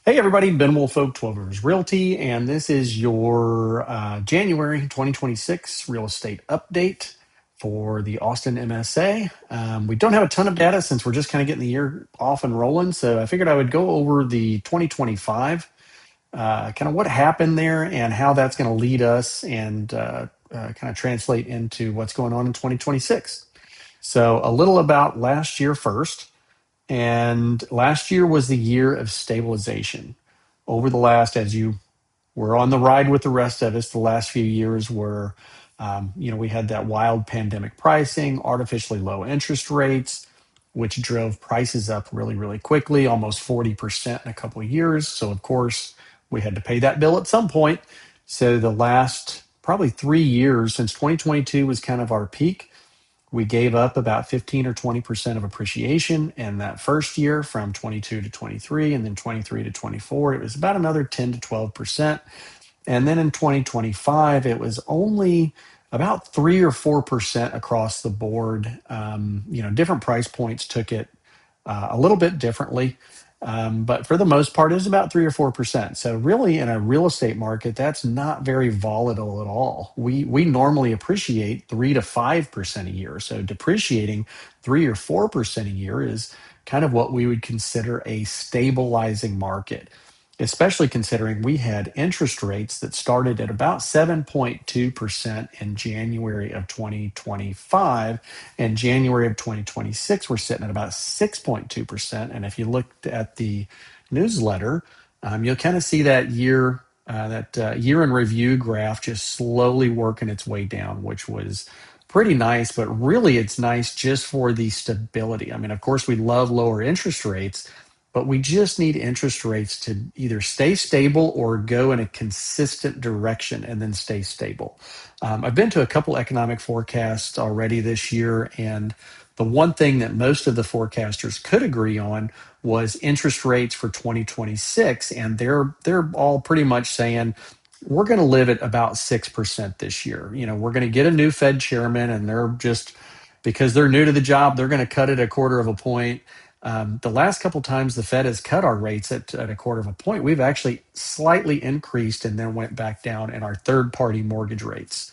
Hey everybody, Ben Wolf Oak 12 Rivers Realty, and this is your January 2026 real estate update for the Austin MSA. We don't have a ton of data since we're just kind of getting the year off and rolling, so I figured I would go over the 2025, kind of what happened there and how that's going to lead us and kind of translate into what's going on in 2026. So a little about last year first. And last year was the year of stabilization. Over the last, as you were on the ride with the rest of us, the last few years were, we had that wild pandemic pricing, artificially low interest rates, which drove prices up really, really quickly, almost 40% in a couple of years. So, of course, we had to pay that bill at some point. So, the last probably 3 years since 2022 was kind of our peak, we gave up about 15 or 20% of appreciation in that first year from 22 to 23, and then 23 to 24. It was about another 10 to 12%. And then in 2025, it was only about 3 or 4% across the board. Different price points took it a little bit differently. But for the most part, it was about 3 or 4%. So really, in a real estate market, that's not very volatile at all. We normally appreciate 3 to 5% a year. So depreciating 3 or 4% a year is kind of what we would consider a stabilizing market, especially considering we had interest rates that started at about 7.2% in January of 2025. And January of 2026, we're sitting at about 6.2%. And if you looked at the newsletter, you'll kind of see that year in review graph just slowly working its way down, which was pretty nice. But really, it's nice just for the stability. I mean, of course, we love lower interest rates, but we just need interest rates to either stay stable or go in a consistent direction and then stay stable. I've been to a couple economic forecasts already this year, and the one thing that most of the forecasters could agree on was interest rates for 2026, and they're all pretty much saying we're going to live at about 6% this year. We're going to get a new Fed chairman, and they're just because they're new to the job, they're going to cut it a quarter of a point. The last couple times the Fed has cut our rates at a quarter of a point, we've actually slightly increased and then went back down in our third-party mortgage rates.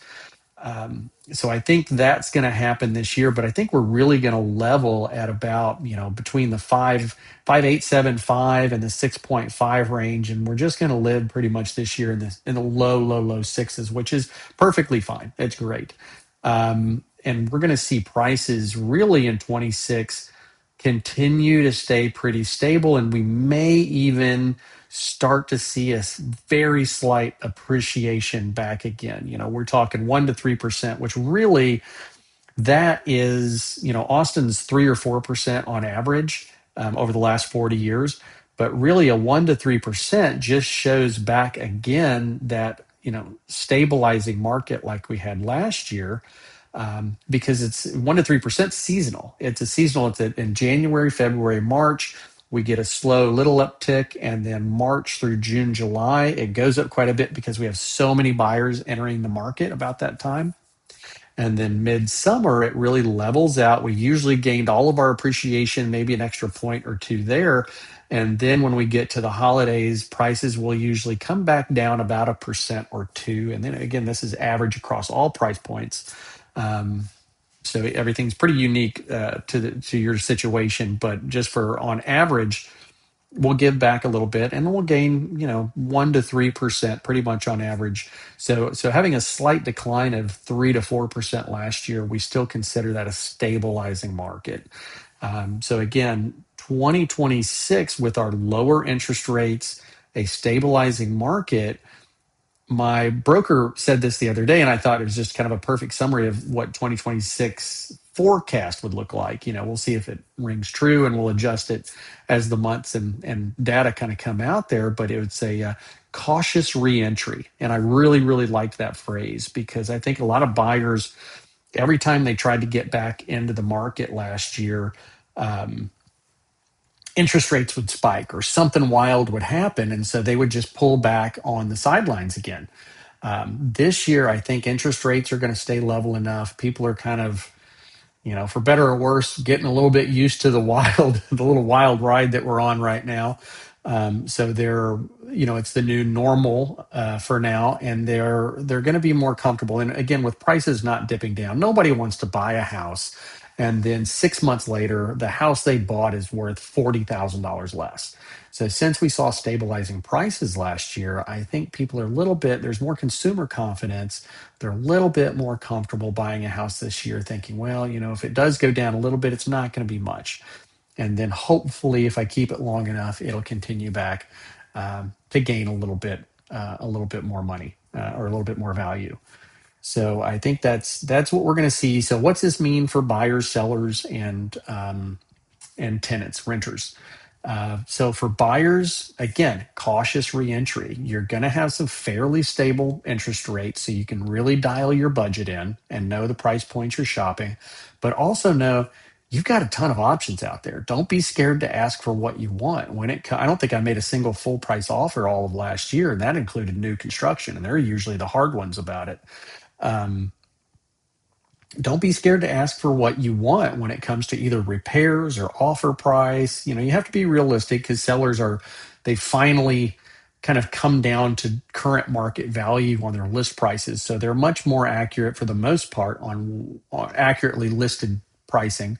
So I think that's going to happen this year, but I think we're really going to level at about, between the 5.875 and the 6.5 range, and we're just going to live pretty much this year in the low sixes, which is perfectly fine. It's great. And we're going to see prices really in 26 continue to stay pretty stable, and we may even start to see a very slight appreciation back again. We're talking 1 to 3%, which really that is, Austin's 3 or 4% on average over the last 40 years. But really, a 1 to 3% just shows back again that, stabilizing market like we had last year. Because it's 1 to 3% seasonal. It's in January, February, March. We get a slow little uptick, and then March through June, July, it goes up quite a bit because we have so many buyers entering the market about that time. And then midsummer, it really levels out. We usually gained all of our appreciation, maybe an extra point or two there. And then when we get to the holidays, prices will usually come back down about 1% or 2%. And then again, this is average across all price points. So everything's pretty unique to your situation, but just for on average, we'll give back a little bit and we'll gain 1 to 3% pretty much on average. So having a slight decline of 3 to 4% last year, we still consider that a stabilizing market. So again, 2026 with our lower interest rates, a stabilizing market. My broker said this the other day, and I thought it was just kind of a perfect summary of what 2026 forecast would look like. We'll see if it rings true, and we'll adjust it as the months and data kind of come out there. But it would say cautious reentry. And I really, really liked that phrase because I think a lot of buyers, every time they tried to get back into the market last year, interest rates would spike or something wild would happen. And so they would just pull back on the sidelines again. This year, I think interest rates are going to stay level enough. People are kind of, for better or worse, getting a little bit used to the little wild ride that we're on right now. So they're, it's the new normal for now, and they're going to be more comfortable. And again, with prices not dipping down, nobody wants to buy a house, and then 6 months later, the house they bought is worth $40,000 less. So since we saw stabilizing prices last year, I think people are a little bit. There's more consumer confidence. They're a little bit more comfortable buying a house this year, thinking, well, if it does go down a little bit, it's not going to be much. And then hopefully, if I keep it long enough, it'll continue back to gain a little bit more money or a little bit more value. So I think that's what we're going to see. So what's this mean for buyers, sellers, and tenants, renters? So for buyers, again, cautious reentry. You're going to have some fairly stable interest rates, so you can really dial your budget in and know the price points you're shopping, but also know you've got a ton of options out there. Don't be scared to ask for what you want. I don't think I made a single full price offer all of last year, and that included new construction, and they're usually the hard ones about it. Um, don't be scared to ask for what you want when it comes to either repairs or offer price. You have to be realistic because they finally kind of come down to current market value on their list prices. So they're much more accurate for the most part on accurately listed pricing.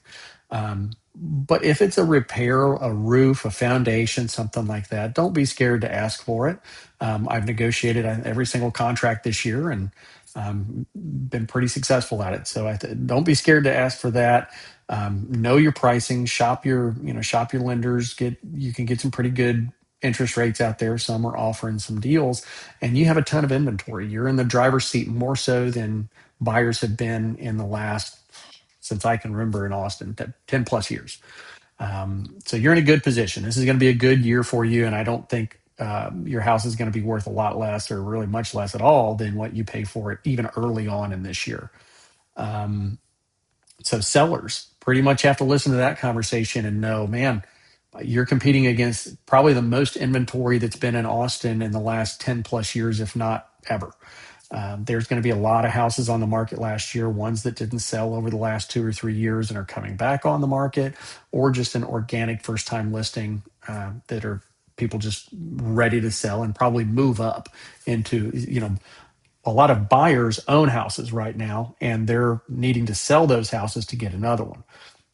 But if it's a repair, a roof, a foundation, something like that, don't be scared to ask for it. I've negotiated every single contract this year, and been pretty successful at it. So don't be scared to ask for that. Know your pricing, shop your lenders. You can get some pretty good interest rates out there. Some are offering some deals, and you have a ton of inventory. You're in the driver's seat more so than buyers have been in the last, since I can remember in Austin, 10 plus years. So you're in a good position. This is going to be a good year for you, and I don't think your house is going to be worth a lot less or really much less at all than what you pay for it even early on in this year. Um, so sellers pretty much have to listen to that conversation and know, man, you're competing against probably the most inventory that's been in Austin in the last 10 plus years, if not ever. There's going to be a lot of houses on the market last year, ones that didn't sell over the last 2 or 3 years and are coming back on the market, or just an organic first time listing that are people just ready to sell and probably move up into, a lot of buyers own houses right now and they're needing to sell those houses to get another one.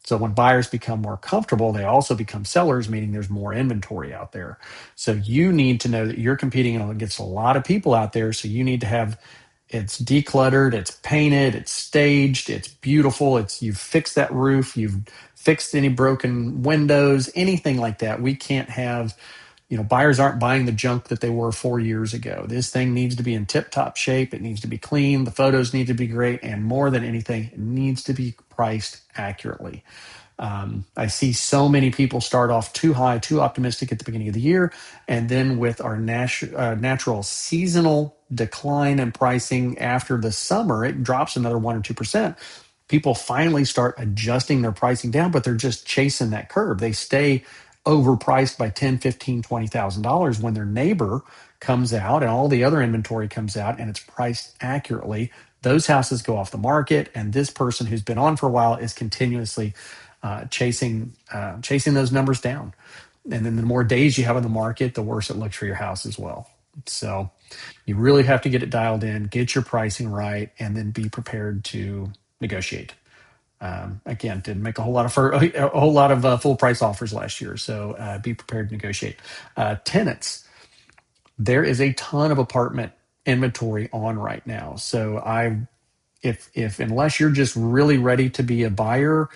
So when buyers become more comfortable, they also become sellers, meaning there's more inventory out there. So you need to know that you're competing against a lot of people out there. So you need to have it's decluttered, it's painted, it's staged, it's beautiful. You've fixed that roof, you've fixed any broken windows, anything like that. We can't have, buyers aren't buying the junk that they were 4 years ago. This thing needs to be in tip top shape. It needs to be clean. The photos need to be great. And more than anything, it needs to be priced accurately. I see so many people start off too high, too optimistic at the beginning of the year. And then with our natural seasonal decline in pricing after the summer, it drops another 1 or 2%. People finally start adjusting their pricing down, but they're just chasing that curve. They stay overpriced by 10, 15, $20,000 when their neighbor comes out and all the other inventory comes out and it's priced accurately. Those houses go off the market, and this person who's been on for a while is continuously chasing those numbers down. And then the more days you have on the market, the worse it looks for your house as well. So you really have to get it dialed in, get your pricing right, and then be prepared to negotiate. Again, didn't make a whole lot of full price offers last year, so be prepared to negotiate. Tenants, there is a ton of apartment inventory on right now. So if unless you're just really ready to be a buyer,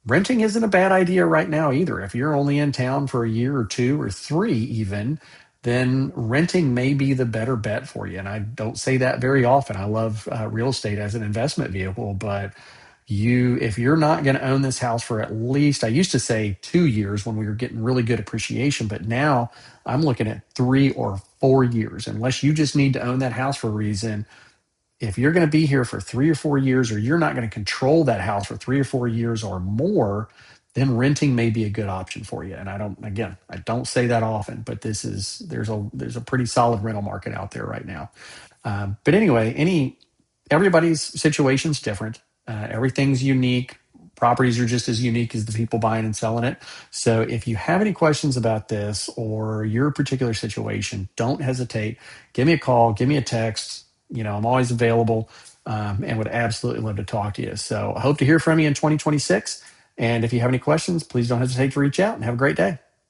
renting isn't a bad idea right now either. If you're only in town for a year or 2 or 3 even, then renting may be the better bet for you. And I don't say that very often. I love real estate as an investment vehicle, but if you're not going to own this house for at least, I used to say 2 years when we were getting really good appreciation, but now I'm looking at 3 or 4 years. Unless you just need to own that house for a reason, if you're going to be here for 3 or 4 years, or you're not going to control that house for 3 or 4 years or more, then renting may be a good option for you. And I don't say that often, but there's a pretty solid rental market out there right now. But anyway, everybody's situation's different. Everything's unique. properties are just as unique as the people buying and selling it. So if you have any questions about this or your particular situation, don't hesitate. Give me a call, give me a text. I'm always available, and would absolutely love to talk to you. So I hope to hear from you in 2026. And if you have any questions, please don't hesitate to reach out, and have a great day.